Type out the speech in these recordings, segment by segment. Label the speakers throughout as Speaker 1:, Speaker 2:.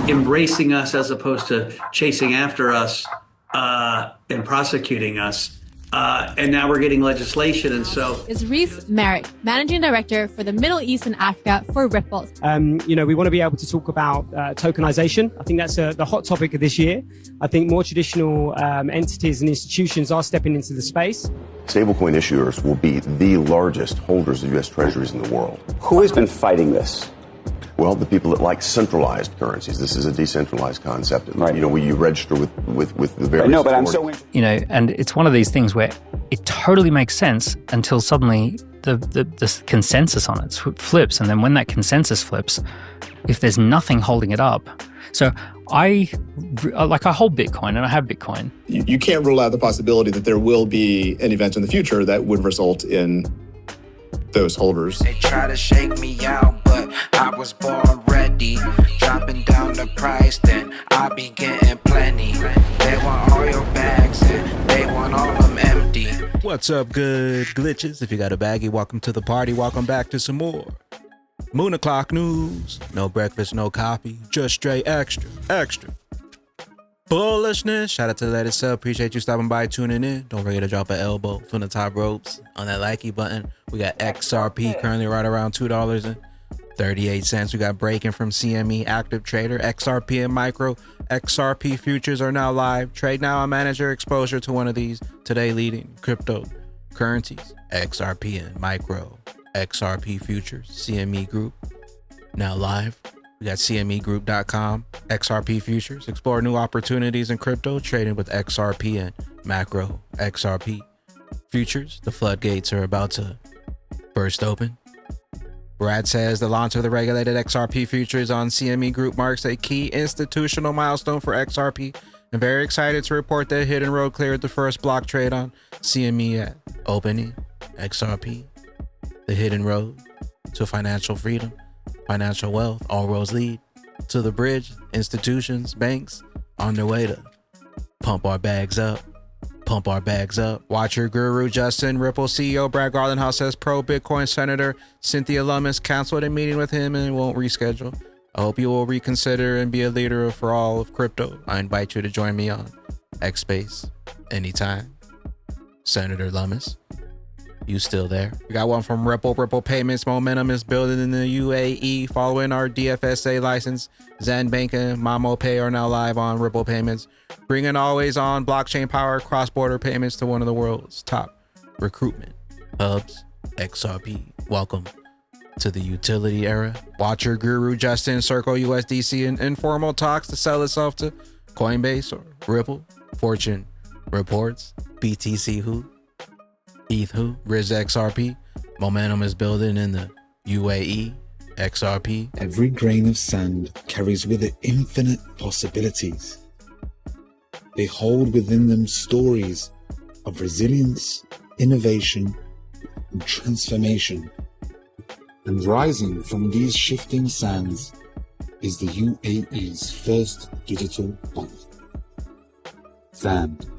Speaker 1: embracing us as opposed to chasing after us and prosecuting us. And now we're getting legislation. And so
Speaker 2: is Reese Merrick, Managing Director for the Middle East and Africa for Ripple.
Speaker 3: We want to be able to talk about tokenization. I think that's the hot topic of this year. I think more traditional entities and institutions are stepping into the space.
Speaker 4: Stablecoin issuers will be the largest holders of U.S. treasuries in the world.
Speaker 5: Who has been fighting this?
Speaker 4: Well, the people that like centralized currencies. This is a decentralized concept.
Speaker 5: Right.
Speaker 4: Where you register with the various.
Speaker 5: No, but I'm so
Speaker 6: and it's one of these things where it totally makes sense until suddenly the consensus on it flips, and then when that consensus flips, if there's nothing holding it up, so I hold Bitcoin and I have Bitcoin.
Speaker 7: You can't rule out the possibility that there will be an event in the future that would result in those holders.
Speaker 8: They try to shake me out, but I was born ready. Dropping down the price, then I be getting plenty. They want all your bags and they want all them empty.
Speaker 9: What's up, good glitches? If you got a baggie, welcome to the party. Welcome back to some more Moon O'Clock news. No breakfast, no coffee, just straight extra bullishness. Shout out to Let It Sell. Appreciate you stopping by, tuning in. Don't forget to drop an elbow from the top ropes on that likey button. We got XRP currently right around $2.38. We got breaking from CME active trader. XRP and micro XRP futures are now live. Trade now and manage your exposure to one of these today leading cryptocurrencies. XRP and micro XRP futures. CME group now live. We got CMEgroup.com, XRP futures. Explore new opportunities in crypto, trading with XRP and macro XRP futures. The floodgates are about to burst open. Brad says the launch of the regulated XRP futures on CME Group marks a key institutional milestone for XRP. I'm very excited to report that Hidden Road cleared the first block trade on CME at opening. XRP, the hidden road to financial freedom. Financial wealth, all roads lead to the bridge. Institutions, banks on their way to pump our bags up. Watch your guru, Justin. Ripple CEO Brad Garlinghouse says pro-Bitcoin Senator Cynthia Lummis canceled a meeting with him and won't reschedule. I hope you will reconsider and be a leader for all of crypto. I invite you to join me on X Space anytime. Senator Lummis, you still there? We got one from Ripple. Ripple payments momentum is building in the UAE following our DFSA license. Zenbank and MamoPay are now live on Ripple payments, bringing always on blockchain power cross-border payments to one of the world's top recruitment hubs. XRP, welcome to the utility era. Watch your guru Justin circle USDC in informal talks to sell itself to Coinbase or Ripple. Fortune reports BTC who? ETH who? Riz XRP. Momentum is building in the UAE. XRP.
Speaker 10: Every grain of sand carries with it infinite possibilities. They hold within them stories of resilience, innovation, and transformation. And rising from these shifting sands is the UAE's first digital bank. Zand.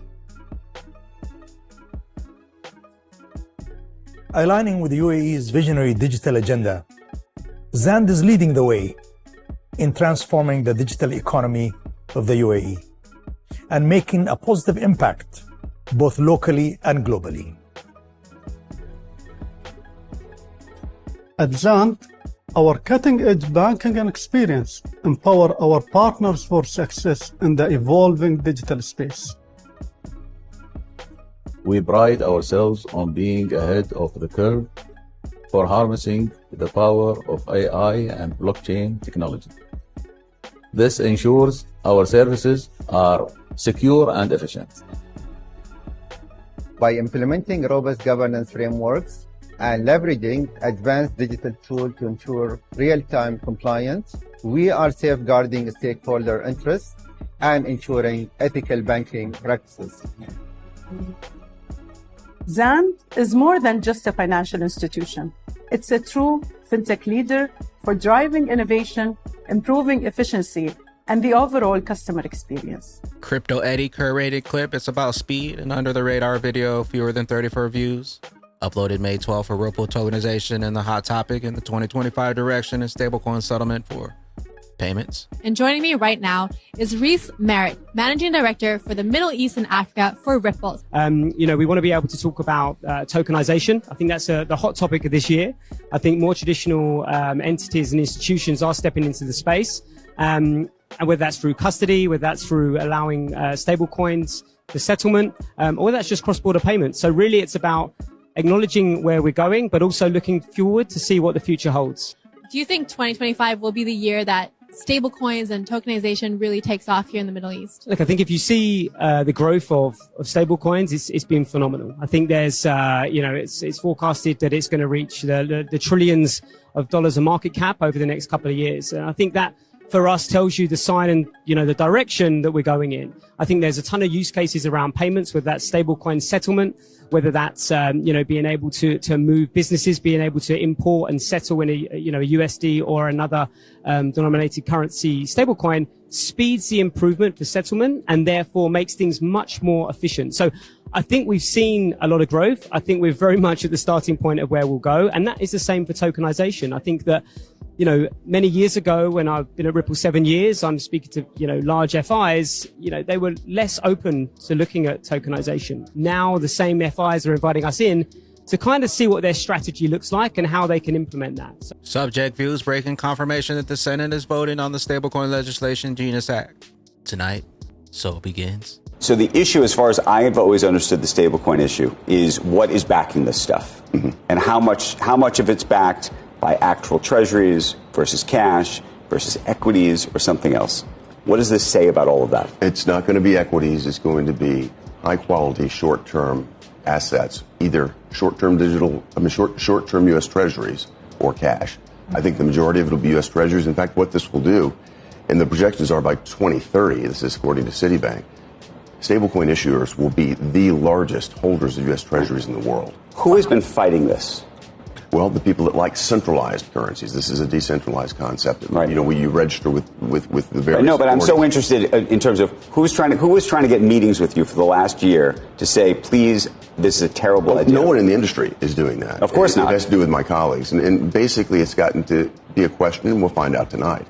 Speaker 11: Aligning with the UAE's visionary digital agenda, Zand is leading the way in transforming the digital economy of the UAE and making a positive impact both locally and globally.
Speaker 12: At Zand, our cutting-edge banking and experience empower our partners for success in the evolving digital space.
Speaker 13: We pride ourselves on being ahead of the curve for harnessing the power of AI and blockchain technology. This ensures our services are secure and efficient.
Speaker 14: By implementing robust governance frameworks and leveraging advanced digital tools to ensure real-time compliance, we are safeguarding stakeholder interests and ensuring ethical banking practices.
Speaker 15: Zand is more than just a financial institution. It's a true fintech leader for driving innovation, improving efficiency, and the overall customer experience.
Speaker 9: Crypto Eddie curated clip. It's about speed and under the radar video, fewer than 34 views. Uploaded May 12th for Ripple tokenization and the hot topic in the 2025 direction and stablecoin settlement for payments.
Speaker 2: And joining me right now is Reese Merritt, Managing Director for the Middle East and Africa for Ripple.
Speaker 3: We want to be able to talk about tokenization. I think that's the hot topic of this year. I think more traditional entities and institutions are stepping into the space. And whether that's through custody, whether that's through allowing stable coins for settlement, or whether that's just cross-border payments. So really it's about acknowledging where we're going, but also looking forward to see what the future holds.
Speaker 2: Do you think 2025 will be the year that stablecoins and tokenization really takes off here in the Middle East?
Speaker 3: Look, I think if you see the growth of stablecoins, it's been phenomenal. I think there's, it's forecasted that it's going to reach the trillions of dollars of market cap over the next couple of years. And I think that for us tells you the sign and, the direction that we're going in. I think there's a ton of use cases around payments, whether that's stablecoin settlement, whether that's, being able to move businesses, being able to import and settle in a USD or another denominated currency stablecoin speeds the improvement for settlement and therefore makes things much more efficient. So I think we've seen a lot of growth. I think we're very much at the starting point of where we'll go. And that is the same for tokenization. I think that, many years ago when I've been at Ripple 7 years, I'm speaking to, large FIs, they were less open to looking at tokenization. Now the same FIs are inviting us in to kind of see what their strategy looks like and how they can implement that.
Speaker 9: Subject views breaking confirmation that the Senate is voting on the stablecoin legislation Genius Act. Tonight, so it begins.
Speaker 5: So the issue, as far as I have always understood the stablecoin issue, is what is backing this stuff, and how much of it's backed by actual treasuries versus cash versus equities or something else. What does this say about all of that?
Speaker 4: It's not going to be equities. It's going to be high quality, short-term assets, either short-term U.S. treasuries or cash. I think the majority of it will be U.S. treasuries. In fact, what this will do, and the projections are by 2030, this is according to Citibank, stablecoin issuers will be the largest holders of U.S. treasuries in the world.
Speaker 5: Who has been fighting this?
Speaker 4: Well, the people that like centralized currencies. This is a decentralized concept. Right. Where you register with the various.
Speaker 5: No, but I'm so interested in terms of who was trying to get meetings with you for the last year to say, please, this is a terrible idea.
Speaker 4: No one in the industry is doing that.
Speaker 5: Of course not.
Speaker 4: It has to do with my colleagues, and basically, it's gotten to be a question, and we'll find out tonight.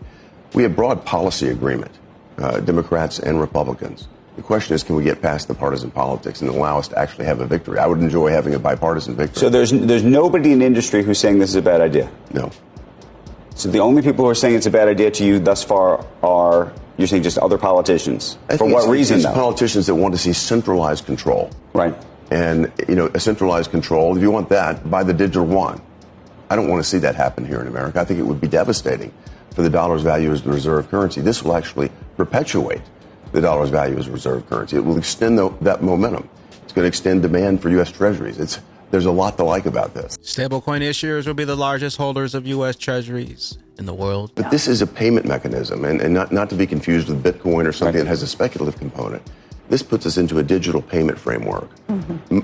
Speaker 4: We have broad policy agreement, Democrats and Republicans. The question is, can we get past the partisan politics and allow us to actually have a victory? I would enjoy having a bipartisan victory.
Speaker 5: So there's nobody in the industry who's saying this is a bad idea?
Speaker 4: No.
Speaker 5: So the only people who are saying it's a bad idea to you thus far are, you're saying, just other politicians? For what reason,
Speaker 4: it's
Speaker 5: though?
Speaker 4: Politicians that want to see centralized control.
Speaker 5: Right.
Speaker 4: And, a centralized control, if you want that, buy the digital yuan. I don't want to see that happen here in America. I think it would be devastating for the dollar's value as the reserve currency. This will actually perpetuate the dollar's value as a reserve currency. It will extend that momentum. It's going to extend demand for U.S. treasuries. There's a lot to like about this.
Speaker 9: Stablecoin issuers will be the largest holders of U.S. treasuries in the world.
Speaker 4: But this is a payment mechanism, and not to be confused with Bitcoin or something that has a speculative component. This puts us into a digital payment framework,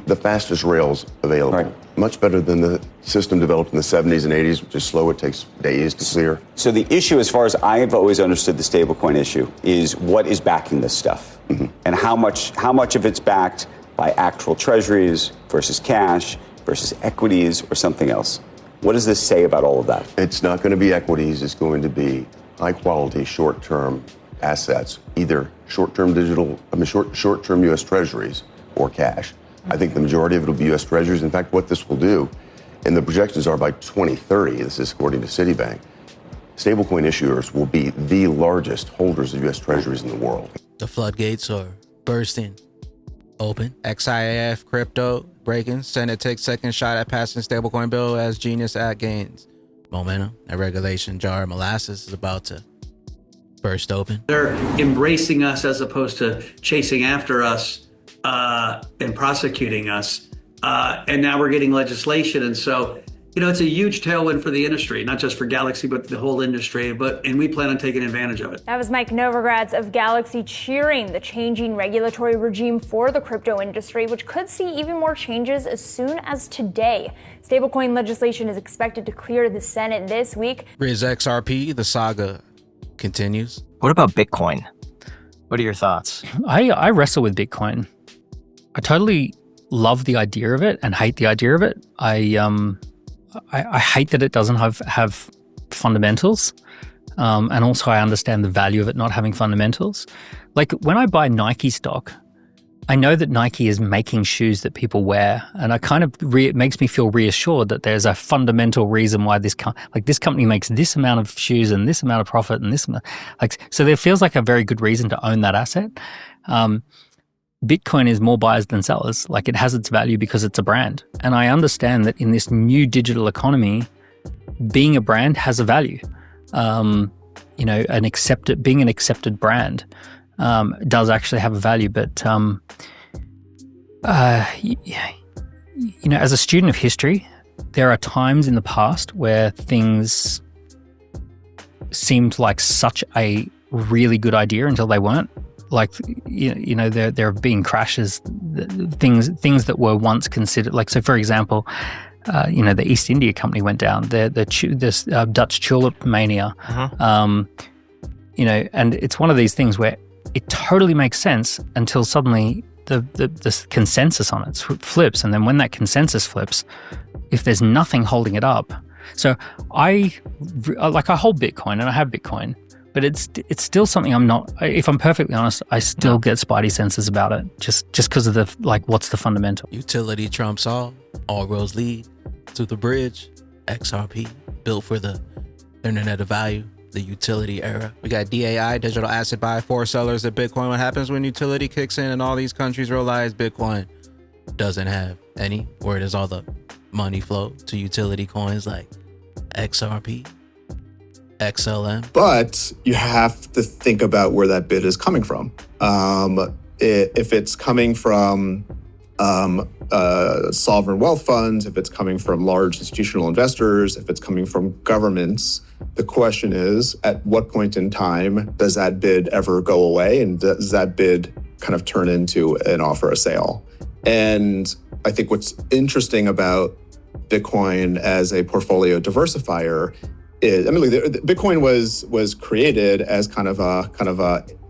Speaker 4: the fastest rails available, much better than the system developed in the 70s and 80s, which is slow. It takes days to clear.
Speaker 5: So the issue, as far as I have always understood the stablecoin issue, is what is backing this stuff, and how much of it's backed by actual treasuries versus cash versus equities or something else. What does this say about all of that?
Speaker 4: It's not going to be equities. It's going to be high quality, short-term assets, either short-term U.S. treasuries or cash. I think the majority of it will be U.S. treasuries. In fact, what this will do, and the projections are by 2030, this is according to Citibank, stablecoin issuers will be the largest holders of U.S. treasuries in the world.
Speaker 9: The floodgates are bursting open. XIF crypto breaking. Senate takes second shot at passing stablecoin bill as Genius Act gains momentum. A regulation jar of molasses is about to burst open.
Speaker 1: They're embracing us as opposed to chasing after us and prosecuting us. And now we're getting legislation. And so, it's a huge tailwind for the industry, not just for Galaxy, but the whole industry. And we plan on taking advantage of it.
Speaker 16: That was Mike Novogratz of Galaxy cheering the changing regulatory regime for the crypto industry, which could see even more changes as soon as today. Stablecoin legislation is expected to clear the Senate this week.
Speaker 9: Riz XRP, the saga continues.
Speaker 17: What about Bitcoin? What are your thoughts?
Speaker 6: I wrestle with Bitcoin. I totally love the idea of it and hate the idea of it. I hate that it doesn't have fundamentals. And also I understand the value of it not having fundamentals. Like when I buy Nike stock, I know that Nike is making shoes that people wear, and I kind of it makes me feel reassured that there's a fundamental reason why this company makes this amount of shoes and this amount of profit and this amount, so there feels like a very good reason to own that asset. Bitcoin is more buyers than sellers. Like it has its value because it's a brand, and I understand that in this new digital economy, being a brand has a value. Being an accepted brand does actually have a value, but as a student of history, there are times in the past where things seemed like such a really good idea until they weren't. Like there have been crashes, things that were once considered, like, so for example, the East India Company went down, this Dutch tulip mania, and it's one of these things where it totally makes sense until suddenly the consensus on it flips, and then when that consensus flips, if there's nothing holding it up. So I hold Bitcoin and I have Bitcoin, but it's still something I'm not. If I'm perfectly honest, I still get spidey senses about it, just because of the what's the fundamental?
Speaker 9: Utility trumps all roads lead to the bridge. XRP, built for the internet of value, the utility era. We got DAI, digital asset buy, for sellers at Bitcoin. What happens when utility kicks in and all these countries realize Bitcoin doesn't have any? Where does all the money flow to utility coins like XRP, XLM?
Speaker 7: But you have to think about where that bid is coming from. If it's coming from sovereign wealth funds, if it's coming from large institutional investors, if it's coming from governments, the question is, at what point in time does that bid ever go away? And does that bid kind of turn into an offer, a sale? And I think what's interesting about Bitcoin as a portfolio diversifier is, Bitcoin was created as kind of a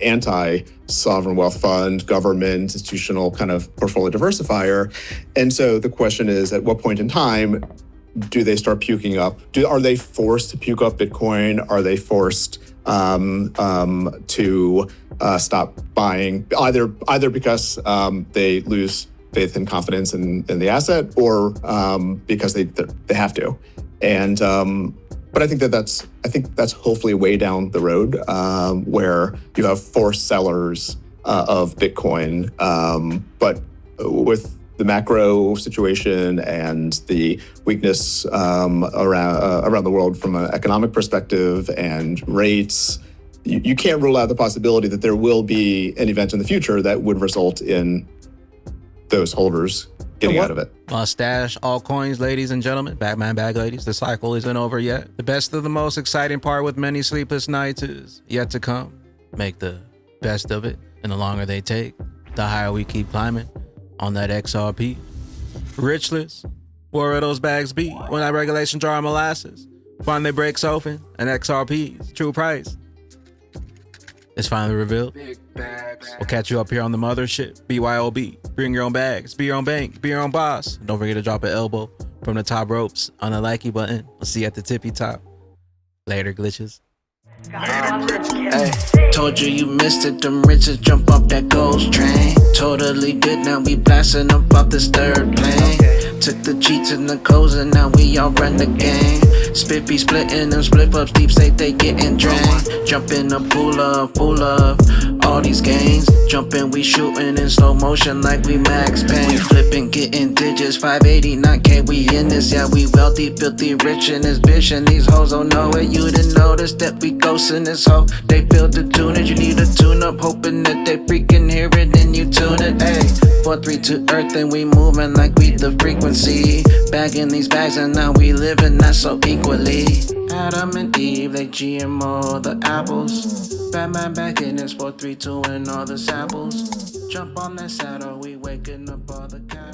Speaker 7: anti-sovereign wealth fund, government, institutional kind of portfolio diversifier. And so the question is, at what point in time do they start puking up? Are they forced to puke up Bitcoin? Are they forced to stop buying, either because they lose faith and confidence in the asset, or because they have to? And but I think that's hopefully way down the road, where you have forced sellers of Bitcoin. But with the macro situation and the weakness around the world from an economic perspective and rates, you can't rule out the possibility that there will be an event in the future that would result in those holders getting out of it.
Speaker 9: Mustache, altcoins, ladies and gentlemen, Batman bag ladies, the cycle isn't over yet. The best of the most exciting part with many sleepless nights is yet to come. Make the best of it, and the longer they take, the higher we keep climbing on that XRP. Richless, where will those bags be when that regulation jar of molasses finally breaks open and XRP's true price is finally revealed? We'll catch you up here on the mothership. BYOB. Bring your own bags. Be your own bank. Be your own boss. And don't forget to drop an elbow from the top ropes on the likey button. We'll see you at the tippy top. Later, glitches.
Speaker 8: Hey, told you you missed it. Them riches jump off that ghost train. Totally good. Now we blasting up off this third plane. Took the cheats and the codes and now we all run the game. Spit be splitting them split ups, deep state they getting drained. Jump in the pool of all these games. Jumping, we shooting in slow motion like we Max Payne. We flipping, getting digits, 589K, we in this. Yeah, we wealthy, filthy, rich in this bitch. And these hoes don't know it. You didn't notice that we ghosting this hoe. They built the tunage, you need a tune up, hoping that they freaking hear it and you tune it. Ayy, 4-3 to earth and we moving like we the frequency. Bagging these bags and now we living that so equally. Adam and Eve, they GMO the apples. Batman back in this 4-3-2 and all the samples. Jump on that saddle, we waking up all the cows.